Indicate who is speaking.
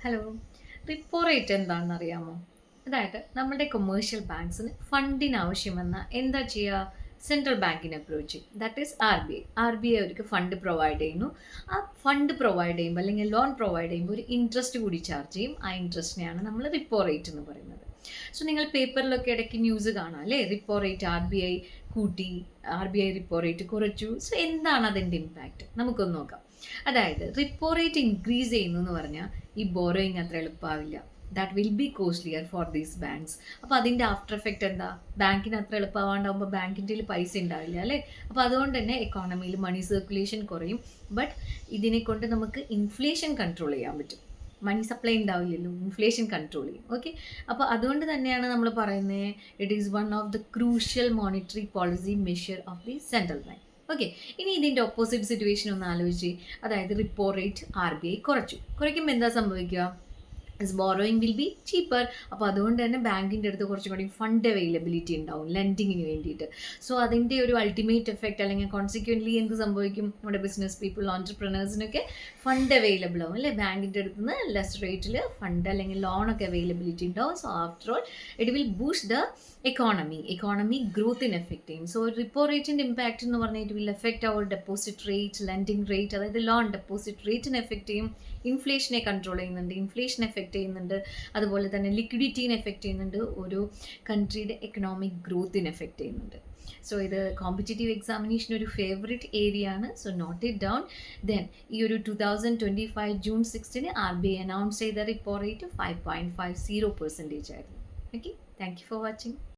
Speaker 1: Hello. Repo rate എന്താണെന്ന് അറിയാമോ? അതായത് നമ്മുടെ കൊമേഴ്ഷ്യൽ ബാങ്ക്സിന് ഫണ്ടിന് ആവശ്യമെന്ന എന്താ ചെയ്യുക? സെൻട്രൽ ബാങ്കിനെ അപ്രോച്ച് ചെയ്യും. That is R B I. R B I അവർക്ക് ഫണ്ട് പ്രൊവൈഡ് ചെയ്യുന്നു. ആ ഫണ്ട് പ്രൊവൈഡ് ചെയ്യുമ്പോൾ അല്ലെങ്കിൽ ലോൺ പ്രൊവൈഡ് ചെയ്യുമ്പോൾ ഒരു ഇൻട്രസ്റ്റ് കൂടി ചാർജ് ചെയ്യും. ആ ഇൻട്രസ്റ്റിനെയാണ് നമ്മൾ റിപ്പോ റേറ്റ് എന്ന് പറയുന്നത്. സോ നിങ്ങൾ പേപ്പറിലൊക്കെ ഇടയ്ക്ക് ന്യൂസ് കാണാം അല്ലേ? Repo rate R B I കൂട്ടി, R B I repo rate കുറച്ചു. സോ എന്താണ് അതിൻ്റെ ഇമ്പാക്റ്റ്? നമുക്കൊന്ന് നോക്കാം. അതായത് റിപ്പോ റേറ്റ് ഇൻക്രീസ് ചെയ്യുന്നു എന്ന് പറഞ്ഞാൽ ഈ ബോറോയിങ് അത്ര എളുപ്പമാവില്ല. That will be costlier for these banks. അപ്പോൾ അതിൻ്റെ ആഫ്റ്റർ എഫക്റ്റ് എന്താ? ബാങ്കിന് അത്ര എളുപ്പമാവാണ്ടാവുമ്പോൾ ബാങ്കിൻ്റെ പൈസ ഉണ്ടാവില്ല അല്ലേ? അപ്പോൾ അതുകൊണ്ട് തന്നെ എക്കോണമിയിൽ മണി സർക്കുലേഷൻ കുറയും. ബട്ട് ഇതിനെ കൊണ്ട് നമുക്ക് ഇൻഫ്ലേഷൻ കൺട്രോൾ ചെയ്യാൻ പറ്റും. മണി സപ്ലൈ ഉണ്ടാവില്ലല്ലോ, ഇൻഫ്ലേഷൻ കൺട്രോൾ ചെയ്യും. ഓക്കെ, അപ്പോൾ അതുകൊണ്ട് തന്നെയാണ് നമ്മൾ പറയുന്നത് it is one of the crucial monetary policy measure of the central bank. Okay, ഇനി ഇതിൻ്റെ ഓപ്പോസിറ്റ് സിറ്റുവേഷൻ ഒന്ന് ആലോചിച്ച്, അതായത് repo rate R B I കുറയ്ക്കുമ്പോൾ എന്താ സംഭവിക്കുക? Borrowing will be cheaper. അപ്പോൾ അതുകൊണ്ട് തന്നെ ബാങ്കിൻ്റെ അടുത്ത് കുറച്ചും കൂടി ഫണ്ട് അവൈലബിലിറ്റി ഉണ്ടാവും ലെൻഡിങ്ങിന് വേണ്ടിയിട്ട്. സോ അതിൻ്റെ ഒരു അൾട്ടിമേറ്റ് എഫക്റ്റ് അല്ലെങ്കിൽ കോൺസിക്വൻ്റ്ലി എന്ത് സംഭവിക്കും? നമ്മുടെ ബിസിനസ് പീപ്പിൾ, ഓൺടർപ്രണേഴ്സിനൊക്കെ ഫണ്ട് അവൈലബിൾ ആവും അല്ലേ? ബാങ്കിൻ്റെ അടുത്ത് നിന്ന് ലെസ് റേറ്റിൽ ഫണ്ട് അല്ലെങ്കിൽ ലോണൊക്കെ അവൈലബിലിറ്റി ഉണ്ടാവും. So after all it will boost the economy ഗ്രോത്തിന് എഫക്റ്റ് ചെയ്യും. സോ റിപ്പോ റേറ്റിൻ്റെ ഇമ്പാക്റ്റ് എന്ന് പറഞ്ഞാൽ it will effect our deposit rate, lending rate, അതായത് ലോൺ ഡെപ്പോസിറ്റ് റേറ്റിനെ എഫക്റ്റ് ചെയ്യും. ഇൻഫ്ലേഷനെ കൺട്രോൾ ചെയ്യുന്നുണ്ട്, ഇൻഫ്ലേഷൻ എഫക്റ്റ് ചെയ്യുന്നുണ്ട്. അതുപോലെ തന്നെ ലിക്വിഡിറ്റീനെ എഫക്റ്റ് ചെയ്യുന്നുണ്ട്. ഒരു കൺട്രിയുടെ എക്കണോമിക് ഗ്രോത്തിനെ എഫക്റ്റ് ചെയ്യുന്നുണ്ട്. സോ ഇത് കോമ്പറ്റേറ്റീവ് എക്സാമിനേഷൻ ഒരു ഫേവറേറ്റ് ഏരിയ ആണ്. So note it down. Then ഈ ഒരു 2025 June 6 R B I announce ചെയ്ത റിപ്പോ റേറ്റ് 5.50% ആയിരുന്നു. Okay, thank you for watching.